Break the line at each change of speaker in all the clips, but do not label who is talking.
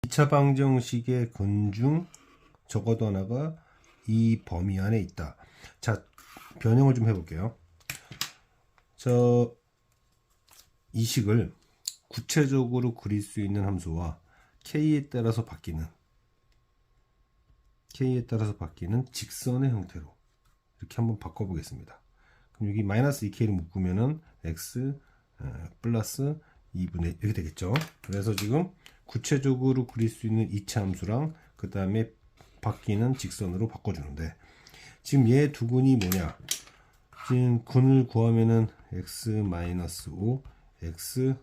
2차 방정식의 근중 적어도 하나가 이 범위 안에 있다. 자, 변형을 좀 해볼게요. 이 식을 구체적으로 그릴 수 있는 함수와 k에 따라서 바뀌는 직선의 형태로 이렇게 한번 바꿔보겠습니다. 그럼 여기 마이너스 2k를 묶으면은 x 플러스 2분의 이렇게 되겠죠. 그래서 지금 구체적으로 그릴 수 있는 이차 함수랑 그 다음에 바뀌는 직선으로 바꿔주는데, 지금 얘 두 근이 뭐냐? 지금 근을 구하면은 x 마이너스 5 x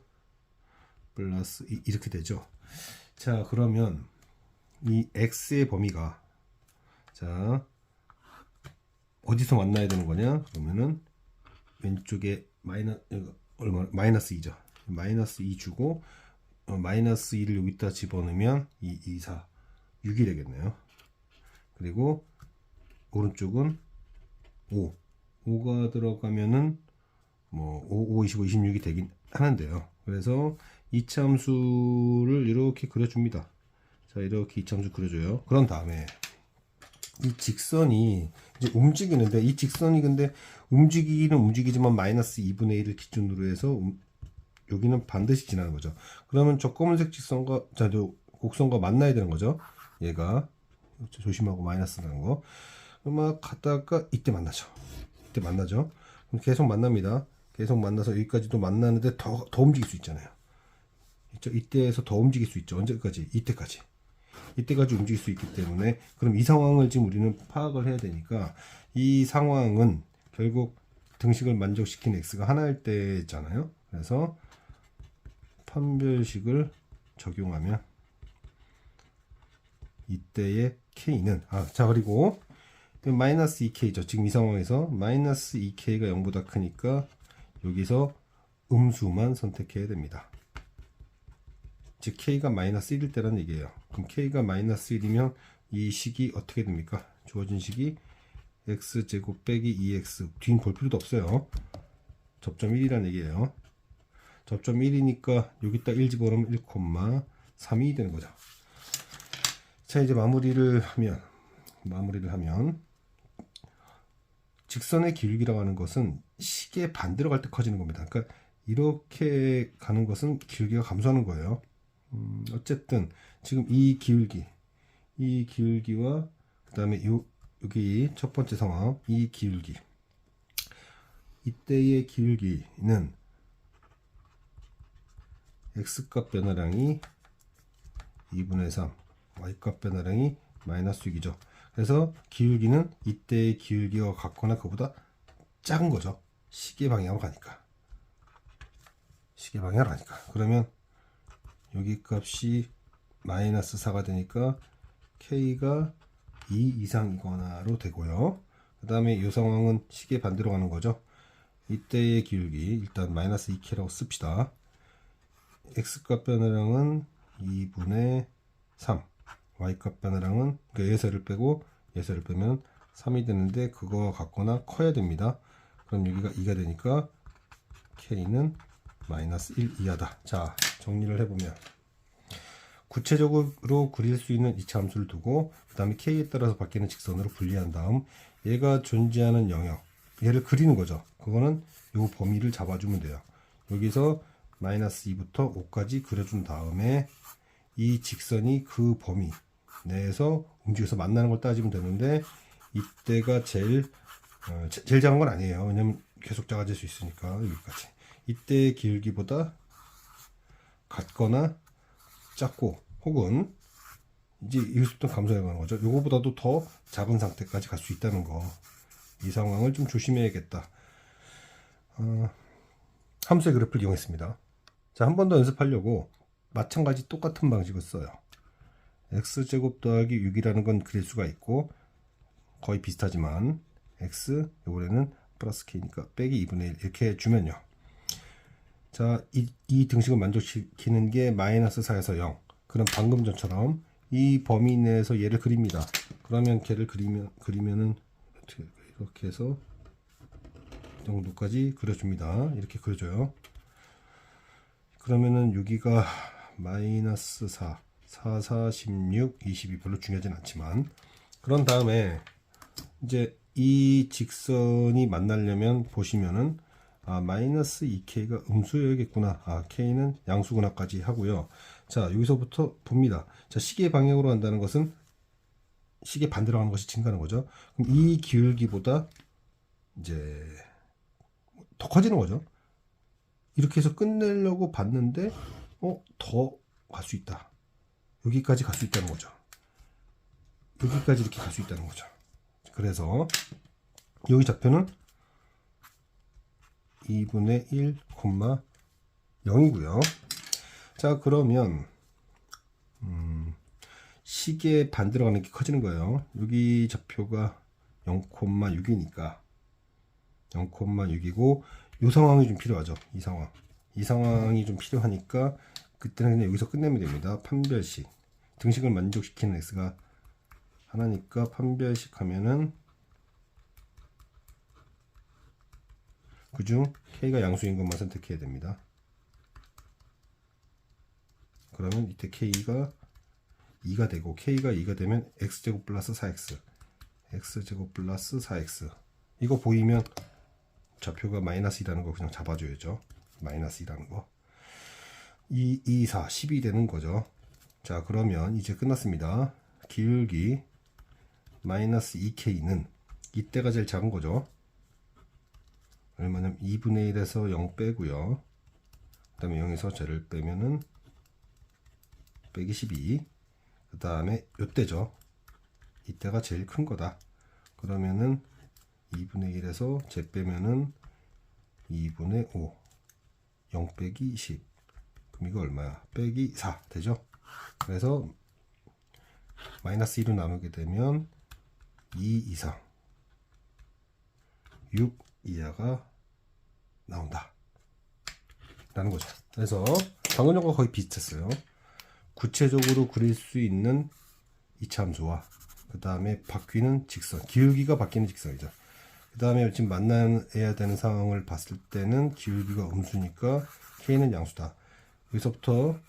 플러스 2 이렇게 되죠. 자, 그러면 이 x의 범위가 자 어디서 만나야 되는 거냐? 그러면은 왼쪽에 마이너스 2죠. 마이너스 2 주고 마이너스 2를 여기다 집어넣으면 2, 2, 4, 6이 되겠네요. 그리고 오른쪽은 5. 5가 들어가면은 뭐 5, 5, 25, 26이 되긴 하는데요. 그래서 이차함수를 이렇게 그려줍니다. 자, 이렇게 이차함수 그려줘요. 그런 다음에 이 직선이 이제 움직이는데, 이 직선이 근데 움직이기는 움직이지만 마이너스 2분의 1을 기준으로 해서 여기는 반드시 지나는 거죠. 그러면 저 검은색 직선과 곡선과 만나야 되는 거죠. 얘가 조심하고 마이너스라는 거. 막 갔다가 이때 만나죠. 그럼 계속 만납니다. 계속 만나서 여기까지도 만나는데 더 움직일 수 있잖아요. 이때에서 더 움직일 수 있죠. 언제까지? 이때까지 움직일 수 있기 때문에, 그럼 이 상황을 지금 우리는 파악을 해야 되니까, 이 상황은 결국 등식을 만족시키는 x가 하나일 때잖아요. 그래서 판별식을 적용하면 이때의 k는 자, 그리고 마이너스 2k죠. 지금 이 상황에서 마이너스 2k가 0보다 크니까 여기서 음수만 선택해야 됩니다. 즉 k가 마이너스 1일 때라는 얘기예요. 그럼 k가 마이너스 1이면 이 식이 어떻게 됩니까? 주어진 식이 x제곱 빼기 2x, 뒤는 볼 필요도 없어요. 접점 1이라는 얘기예요. 접점 1이니까 여기다 1 집어넣으면 1,3이 되는 거죠. 자, 이제 마무리를 하면 직선의 기울기라고 하는 것은 식의 반대로 갈 때 커지는 겁니다. 그러니까 이렇게 가는 것은 기울기가 감소하는 거예요. 어쨌든 지금 이 기울기와 그 다음에 여기 첫 번째 상황, 이 기울기, 이때의 기울기는 x값 변화량이 2분의 3, y값 변화량이 마이너스 6이죠. 그래서 기울기는 이때의 기울기와 같거나 그보다 작은 거죠. 시계 방향으로 가니까. 그러면 여기 값이 마이너스 4가 되니까 k가 2 이상이거나로 되고요. 그 다음에 이 상황은 시계 반대로 가는 거죠. 이때의 기울기 일단 마이너스 2k라고 씁시다. x값 변화량은 2분의 3, y값 변화량은 예서를 빼고 예서를 빼면 3이 되는데 그거와 같거나 커야 됩니다. 그럼 여기가 2가 되니까 k는 마이너스 1 이하다. 자, 정리를 해보면 구체적으로 그릴 수 있는 이차 함수를 두고 그 다음에 k에 따라서 바뀌는 직선으로 분리한 다음 얘가 존재하는 영역, 얘를 그리는 거죠. 그거는 요 범위를 잡아주면 돼요. 여기서 마이너스 2부터 5까지 그려준 다음에 이 직선이 그 범위 내에서 움직여서 만나는 걸 따지면 되는데, 이때가 제일 작은 건 아니에요. 왜냐면 계속 작아질 수 있으니까. 여기까지 이때의 기울기보다 같거나 작고, 혹은 이제 여기서부터 감소해 가는 거죠. 요거보다도 더 작은 상태까지 갈 수 있다는 거. 이 상황을 좀 조심해야겠다. 함수의 그래프를 이용했습니다. 자, 한 번 더 연습하려고 마찬가지 똑같은 방식을 써요. x제곱 더하기 6이라는 건 그릴 수가 있고 거의 비슷하지만 x, 이번에는 플러스 k니까 빼기 2분의 1 이렇게 주면요. 자, 이 등식을 만족시키는 게 마이너스 4에서 0. 그럼 방금 전처럼 이 범위 내에서 얘를 그립니다. 그러면 걔를 그리면은 이렇게 해서 이 정도까지 그려줍니다. 이렇게 그려줘요. 그러면은 여기가 마이너스 4, 4, 4, 16, 22 별로 중요하진 않지만, 그런 다음에 이제 이 직선이 만나려면 보시면은 마이너스 2k가 음수여야겠구나. k는 양수구나까지 하고요. 자, 여기서부터 봅니다. 자, 시계 방향으로 간다는 것은 시계 반대로 가는 것이 증가하는 거죠. 그럼 이 기울기보다 이제 더 커지는 거죠. 이렇게 해서 끝내려고 봤는데 더 갈 수 있다. 여기까지 갈 수 있다는 거죠. 여기까지 이렇게 갈 수 있다는 거죠. 그래서 여기 좌표는 2분의 1, 0이고요. 자, 그러면 시계 반대로 가는 게 커지는 거예요. 여기 좌표가 0,6이니까 0,6이고 이 상황이 좀 필요하죠. 이 상황이 좀 필요하니까 그때는 그냥 여기서 끝내면 됩니다. 판별식 등식을 만족시키는 x가 하나니까 판별식 하면은 그중 k가 양수인 것만 선택해야 됩니다. 그러면 이때 k가 2가 되고 k가 2가 되면 x제곱 플러스 4x x제곱 플러스 4x 이거 보이면 좌표가 마이너스이라는 거 그냥 잡아줘야죠. 마이너스이라는 거 2, 2, 4, 10이 되는 거죠. 자, 그러면 이제 끝났습니다. 기울기 마이너스 2k는 이때가 제일 작은 거죠. 얼마냐면 2분의 1에서 0 빼고요. 그 다음에 0에서 제를 빼면은 빼기 12. 그 다음에 요때죠. 이때가 제일 큰 거다. 그러면은 2분의 1에서 제 빼면은 2분의 5. 0 빼기 10. 그럼 이거 얼마야? 빼기 4 되죠? 그래서 마이너스 1로 나누게 되면 2 이상 6 이하가 나온다 라는 거죠. 그래서 방금 전과 거의 비슷했어요. 구체적으로 그릴 수 있는 이차함수와 그 다음에 바뀌는 직선, 기울기가 바뀌는 직선이죠. 그 다음에 지금 만나야 되는 상황을 봤을 때는 기울기가 음수니까 k는 양수다. 여기서부터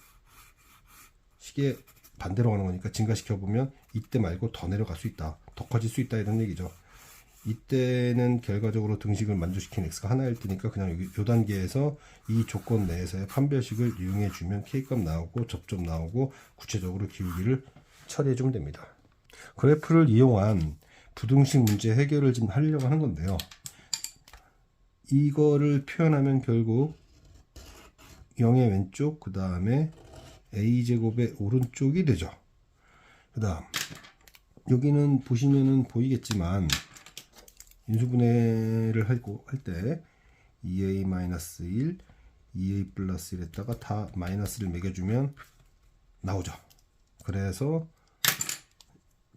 시계 반대로 가는 거니까 증가시켜 보면 이때 말고 더 내려갈 수 있다, 더 커질 수 있다, 이런 얘기죠. 이때는 결과적으로 등식을 만족시키는 x가 하나일 테니까 그냥 여기 요 단계에서 이 조건 내에서의 판별식을 이용해 주면 k값 나오고 접점 나오고 구체적으로 기울기를 처리해 주면 됩니다. 그래프를 이용한 부등식 문제 해결을 지금 하려고 하는 건데요. 이거를 표현하면 결국 0의 왼쪽, 그 다음에 a제곱의 오른쪽이 되죠. 그 다음 여기는 보시면은 보이겠지만 인수분해를 하고 할 때 2a-1, 2a 플러스 1에다가 다 마이너스를 매겨주면 나오죠. 그래서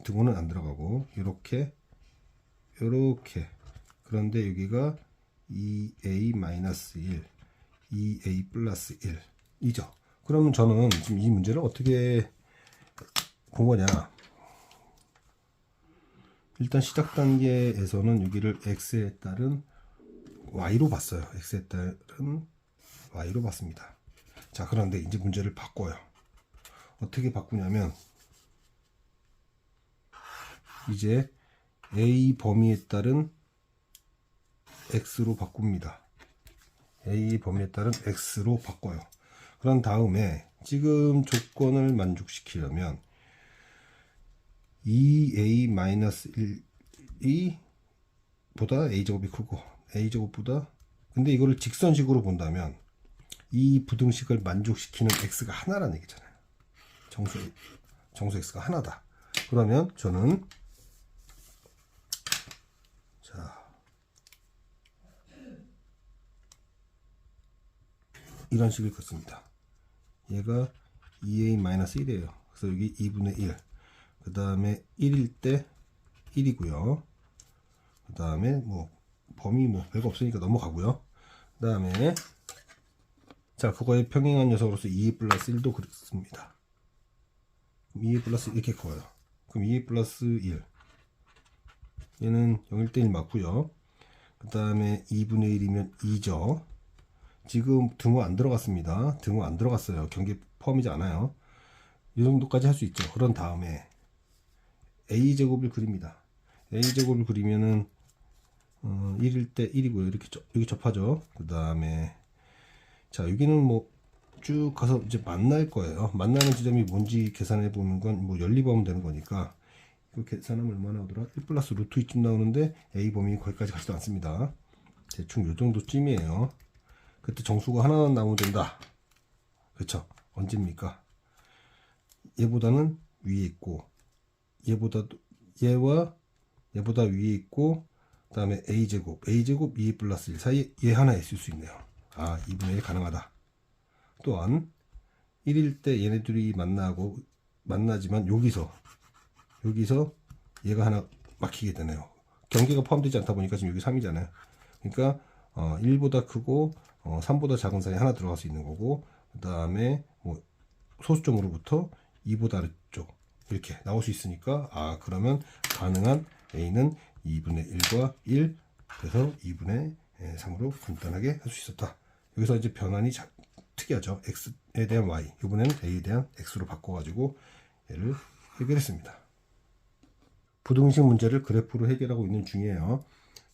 등호는 안 들어가고 이렇게 그런데 여기가 2a-1, 2a 플러스 1 이죠. 그러면 저는 지금 이 문제를 어떻게 본 거냐, 일단 시작 단계에서는 여기를 x에 따른 y로 봤어요. x에 따른 y로 봤습니다. 자, 그런데 이제 문제를 바꿔요. 어떻게 바꾸냐면 이제 a 범위에 따른 x로 바꿉니다. a 범위에 따른 x로 바꿔요. 그런 다음에 지금 조건을 만족시키려면 2a-1이 보다 a제곱이 크고 a제곱보다, 근데 이거를 직선식으로 본다면 이 부등식을 만족시키는 x가 하나라는 얘기잖아요. 정수 x가 하나다. 그러면 저는 이런 식을 긋습니다. 얘가 2a-1이에요. 그래서 여기 2분의 1, 그 다음에 1일 때 1이고요. 그 다음에 뭐 범위 뭐 별거 없으니까 넘어가고요. 그 다음에 자, 그거에 평행한 녀석으로서 2a 플러스 1도 그렇습니다. 2a 플러스 이렇게 커요. 그럼 2a 플러스 1 얘는 0일 때 1 맞고요. 그 다음에 2분의 1이면 2죠. 지금 등호 안 들어갔습니다. 등호 안 들어갔어요. 경계 포함이지 않아요. 이 정도까지 할 수 있죠. 그런 다음에 a제곱을 그립니다. a제곱을 그리면은 1일 때 1이고요. 이렇게 여기 접하죠. 그 다음에 자 여기는 뭐 쭉 가서 이제 만날 거예요. 만나는 지점이 뭔지 계산해 보는 건 뭐 연립하면 되는 거니까 이거 계산하면 얼마나 오더라? 1 플러스 루트 2쯤 나오는데 a 범위 거기까지 가지도 않습니다. 대충 요 정도쯤이에요. 그때 정수가 하나만 나오면 된다. 그쵸? 언제입니까? 얘보다는 위에 있고 얘보다 위에 있고 그 다음에 a제곱 2 플러스 1 사이에 얘 하나 있을 수 있네요. 아 2분의 1 가능하다. 또한 1일 때 얘네들이 만나지만 여기서 얘가 하나 막히게 되네요. 경계가 포함되지 않다 보니까 지금 여기 3이잖아요. 그러니까 1보다 크고 3보다 작은 사이에 하나 들어갈 수 있는 거고 그 다음에 뭐 소수점으로부터 2보다 아래쪽 이렇게 나올 수 있으니까 그러면 가능한 a는 2분의 1과 1 그래서 2분의 3으로 간단하게 할 수 있었다. 여기서 이제 변환이 특이하죠. x에 대한 y 이번에는 a에 대한 x로 바꿔가지고 얘를 해결했습니다. 부등식 문제를 그래프로 해결하고 있는 중이에요.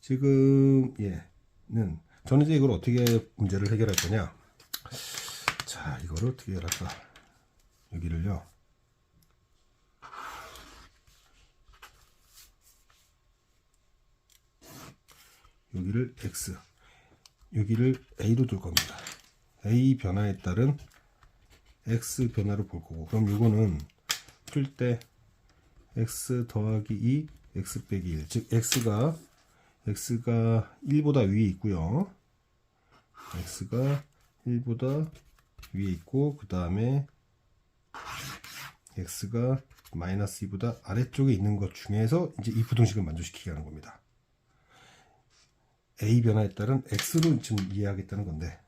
지금 얘는 저는 이제 이걸 어떻게 문제를 해결할 거냐. 자 이거를 어떻게 해결할까. 여기를요 여기를 x 여기를 a로 둘 겁니다. a 변화에 따른 x 변화를 볼 거고 그럼 이거는 풀 때 x 더하기 2 x 빼기 1 즉 x가 1보다 위에 있고요. x가 1보다 위에 있고 그 다음에 x가 마이너스 2보다 아래쪽에 있는 것 중에서 이제 이 부등식을 만족시키게 하는 겁니다. a 변화에 따른 x로 지금 이해하겠다는 건데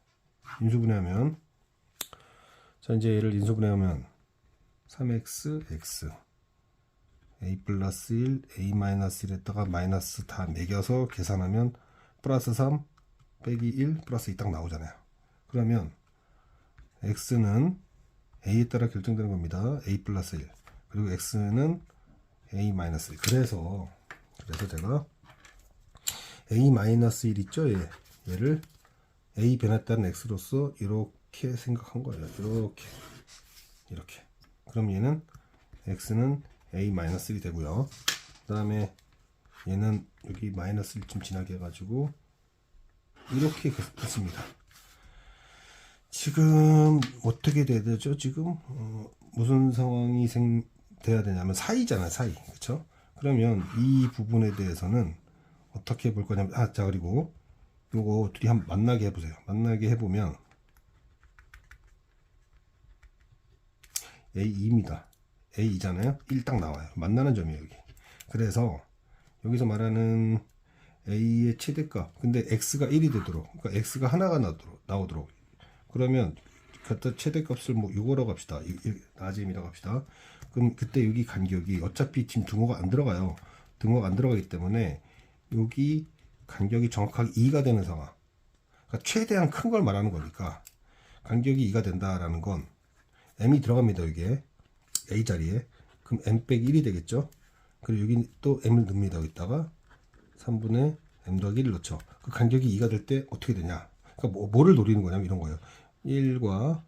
인수분해하면 자 이제 얘를 인수분해하면 3x x a 플러스 1 a 마이너스 1에다가 마이너스 다 매겨서 계산하면 플러스 3 빼기 1 플러스 2 딱 나오잖아요. 그러면 x는 a에 따라 결정되는 겁니다. a 플러스 1 그리고 x는 a 마이너스 1 그래서 제가 a 마이너스 1 있죠. 얘를 a 변화에 따른 x로서 이렇게 생각한 거예요. 이렇게 그럼 얘는 x는 a 마이너스 1이 되고요. 그 다음에 얘는 여기 마이너스 1쯤 지나게 해가지고 이렇게 됐습니다. 지금 어떻게 돼야 되죠? 지금 무슨 상황이 돼야 되냐면 사이잖아요. 사이 그쵸? 그러면 이 부분에 대해서는 어떻게 볼 거냐면 자 그리고 요거 둘이 한번 만나게 해보세요. 만나게 해보면 A2입니다. A2잖아요. 1 딱 나와요. 만나는 점이에요 여기. 그래서 여기서 말하는 A의 최대값 근데 X가 1이 되도록 그러니까 X가 하나가 나오도록 그러면 갖다 최대값을 뭐 이거라고 합시다. 나잼이라고 합시다. 그럼 그때 여기 간격이 어차피 지금 등호가 안 들어가요. 등호가 안 들어가기 때문에 여기 간격이 정확하게 2가 되는 상황. 그러니까 최대한 큰 걸 말하는 거니까 간격이 2가 된다라는 건 m이 들어갑니다. 이게 a 자리에. 그럼 m 빼기 1이 되겠죠. 그리고 여기 또 m을 넣습니다. 여기다가 3분의 m 더하기 1을 넣죠. 그 간격이 2가 될 때 어떻게 되냐. 그러니까 뭐를 노리는 거냐면 이런 거예요. 1과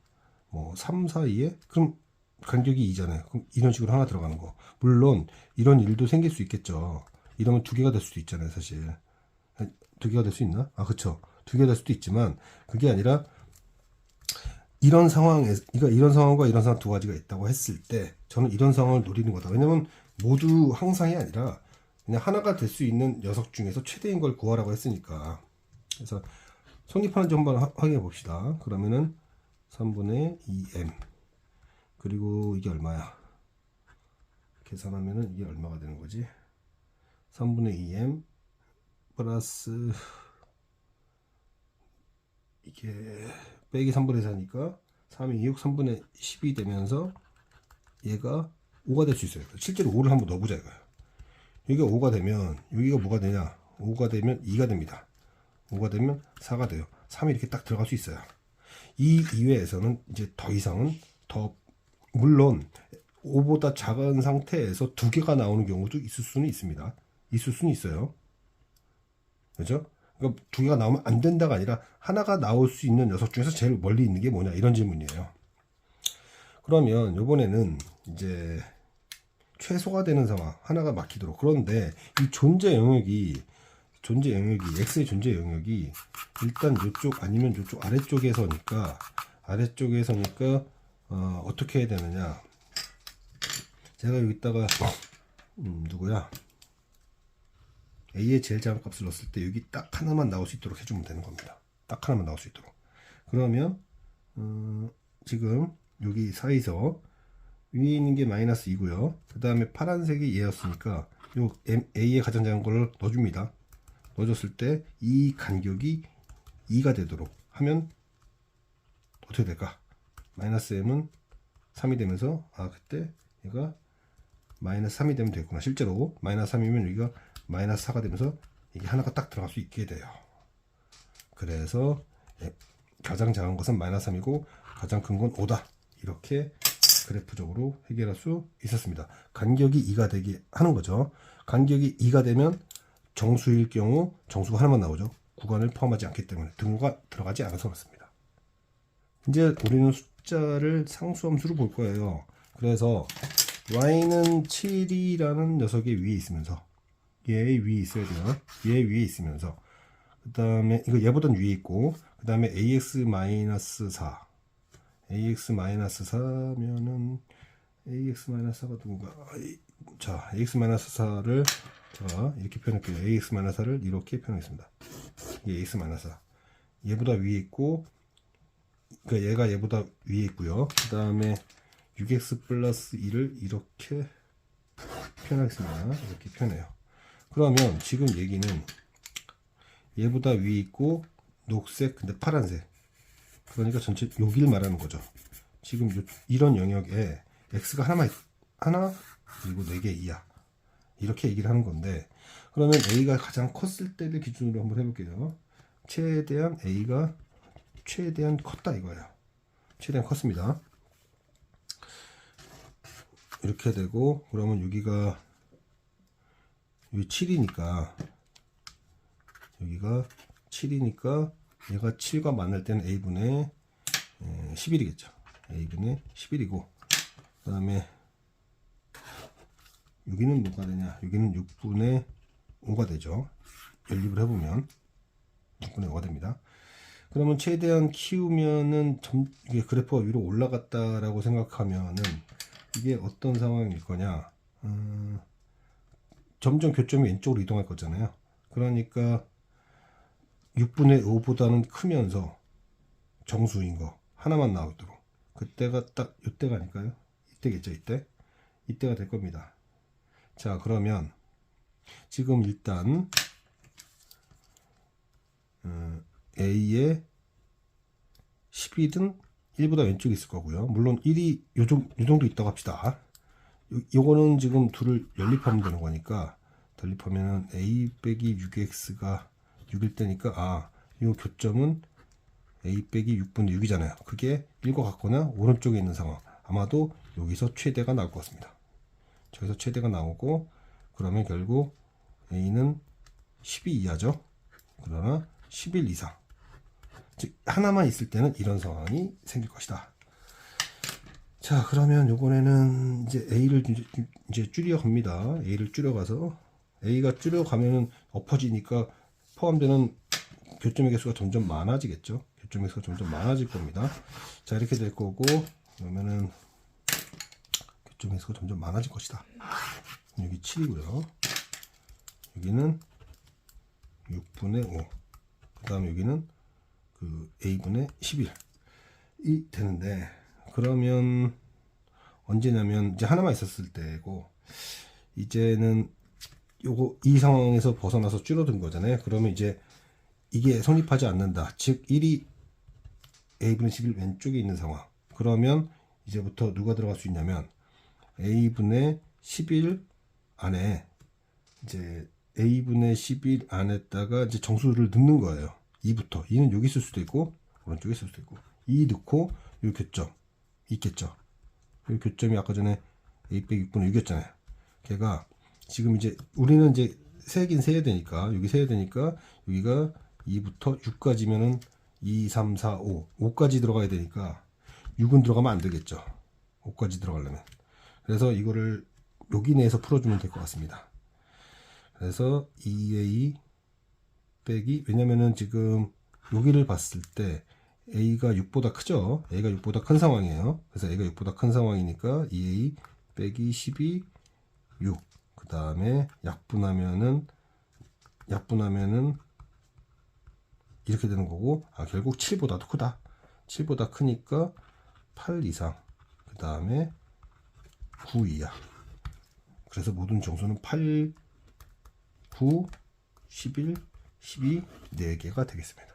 뭐 3 사이에 그럼 간격이 2잖아요. 그럼 이런 식으로 하나 들어가는 거. 물론 이런 일도 생길 수 있겠죠. 이러면 두 개가 될 수도 있잖아요. 사실 두 개가 될 수 있나? 그쵸. 두 개가 될 수도 있지만 그게 아니라 이런 상황에서 이런 상황과 이런 상황 두 가지가 있다고 했을 때 저는 이런 상황을 노리는 거다. 왜냐면 모두 항상이 아니라 그냥 하나가 될 수 있는 녀석 중에서 최대인 걸 구하라고 했으니까. 그래서 성립하는지 한번 확인해 봅시다. 그러면은 3분의 2m 그리고 이게 얼마야? 계산하면은 이게 얼마가 되는 거지? 3분의 2m 플러스 이게 빼기 3분의 4니까 3이 6 3분의 10이 되면서 얘가 5가 될 수 있어요. 실제로 5를 한번 넣어보자 이거예요. 여기가 5가 되면 여기가 뭐가 되냐? 5가 되면 2가 됩니다. 5가 되면 4가 돼요. 3이 이렇게 딱 들어갈 수 있어요. 이 이외에서는 이제 더 이상은 더 물론 5보다 작은 상태에서 두 개가 나오는 경우도 있을 수는 있습니다. 있을 수는 있어요. 그죠? 그러니까 두 개가 나오면 안 된다가 아니라 하나가 나올 수 있는 녀석 중에서 제일 멀리 있는 게 뭐냐 이런 질문이에요. 그러면 이번에는 이제 최소가 되는 상황 하나가 막히도록. 그런데 이 존재 영역이 x의 존재 영역이 일단 이쪽 아니면 이쪽 아래쪽에서니까 어떻게 해야 되느냐. 제가 여기다가 누구야 a의 제일 작은 값을 넣었을 때 여기 딱 하나만 나올 수 있도록 해주면 되는 겁니다. 딱 하나만 나올 수 있도록. 그러면 지금 여기 사이에서 위에 있는 게 마이너스 2고요. 그 다음에 파란색이 얘였으니까 요 a의 가장 작은 걸 넣어줍니다. 넣어줬을 때 이 간격이 2가 되도록 하면 어떻게 될까? 마이너스 m은 3이 되면서 그때 얘가 마이너스 3이 되면 되겠구나. 실제로 마이너스 3이면 여기가 마이너스 4가 되면서 이게 하나가 딱 들어갈 수 있게 돼요. 그래서 가장 작은 것은 마이너스 3이고 가장 큰 건 5다. 이렇게 그래프적으로 해결할 수 있었습니다. 간격이 2가 되게 하는 거죠. 간격이 2가 되면 정수일 경우 정수가 하나만 나오죠. 구간을 포함하지 않기 때문에 등호가 들어가지 않아서 그렇습니다. 이제 우리는 숫자를 상수함수로 볼 거예요. 그래서 y는 7이라는 녀석이 위에 있으면서 얘 위에 있어야 돼요. 얘 위에 있으면서 그 다음에 이거 얘보단 위에 있고 그 다음에 ax-4 ax-4면은 ax-4가 누군가. 자, ax-4를 제가 이렇게 표현할게요. ax-4를 이렇게 표현하겠습니다. 이게 ax-4 얘보다 위에 있고 그러니까 얘가 얘보다 위에 있고요. 그 다음에 6x 플러스 2를 이렇게 표현하겠습니다. 이렇게 표현해요. 그러면 지금 얘기는 얘보다 위에 있고 녹색 근데 파란색 그러니까 전체 여기를 말하는 거죠. 지금 이런 영역에 x가 하나 그리고 4개 이하 이렇게 얘기를 하는 건데 그러면 a가 가장 컸을 때를 기준으로 한번 해볼게요. 최대한 a가 최대한 컸다 이거예요. 최대한 컸습니다. 이렇게 되고 그러면 여기가 여기 7이니까 여기가 7이니까 얘가 7과 만날 때는 a분의 11이겠죠. a분의 11이고 그 다음에 여기는 뭐가 되냐. 여기는 6분의 5가 되죠. 연립을 해보면 6분의 5가 됩니다. 그러면 최대한 키우면은 이게 그래프가 위로 올라갔다라고 생각하면은 이게 어떤 상황일 거냐. 점점 교점이 왼쪽으로 이동할 거잖아요. 그러니까 6분의 5보다는 크면서 정수인 거 하나만 나오도록. 그때가 딱 이때가 아닐까요? 이때겠죠. 이때가 될 겁니다. 자, 그러면 지금 일단 A의 10이든 1보다 왼쪽에 있을 거고요. 물론 1이 요 정도 있다고 합시다. 요거는 지금 둘을 연립하면 되는 거니까 연립하면은 A 빼기 6x가 6일 때니까 요 교점은 A 빼기 6분의 6이잖아요. 그게 1과 같거나 오른쪽에 있는 상황. 아마도 여기서 최대가 나올 것 같습니다. 저기서 최대가 나오고 그러면 결국 A는 12 이하죠. 그러나 11 이상. 즉 하나만 있을 때는 이런 상황이 생길 것이다. 자, 그러면 요번에는 이제 A를 이제 줄여갑니다. A를 줄여가서 A가 줄여가면은 엎어지니까 포함되는 교점의 개수가 점점 많아지겠죠. 교점의 개수가 점점 많아질 겁니다. 자, 이렇게 될 거고 그러면은 교점의 개수가 점점 많아질 것이다. 여기 7이고요. 여기는 6분의 5. 그 다음에 여기는 그 A분의 11이 되는데 그러면 언제냐면 이제 하나만 있었을 때고 이제는 이 상황에서 벗어나서 줄어든 거잖아요. 그러면 이제 이게 성립하지 않는다. 즉 1이 A분의 11 왼쪽에 있는 상황. 그러면 이제부터 누가 들어갈 수 있냐면 A분의 11 안에 이제 A분의 11 안에다가 이제 정수를 넣는 거예요. 2부터. 2는 여기 있을 수도 있고 오른쪽에 있을 수도 있고 2 넣고 요 교점 있겠죠. 이 교점이 아까 전에 a 빼기 6분의 6이었잖아요. 걔가 지금 이제 우리는 이제 세긴 세야 되니까 여기 세야 되니까 여기가 2부터 6까지면은 2, 3, 4, 5 5까지 들어가야 되니까 6은 들어가면 안 되겠죠. 5까지 들어가려면. 그래서 이거를 여기 내에서 풀어주면 될 것 같습니다. 그래서 2a 빼기, 왜냐면은 지금 여기를 봤을 때 a가 6보다 크죠. a가 6보다 큰 상황이에요. 그래서 a가 6보다 큰 상황이니까 2a 빼기 12 6. 그 다음에 약분하면은 이렇게 되는 거고, 결국 7보다도 크다. 7보다 크니까 8 이상. 그 다음에 9 이하. 그래서 모든 정수는 8, 9, 11, 12, 4개가 되겠습니다.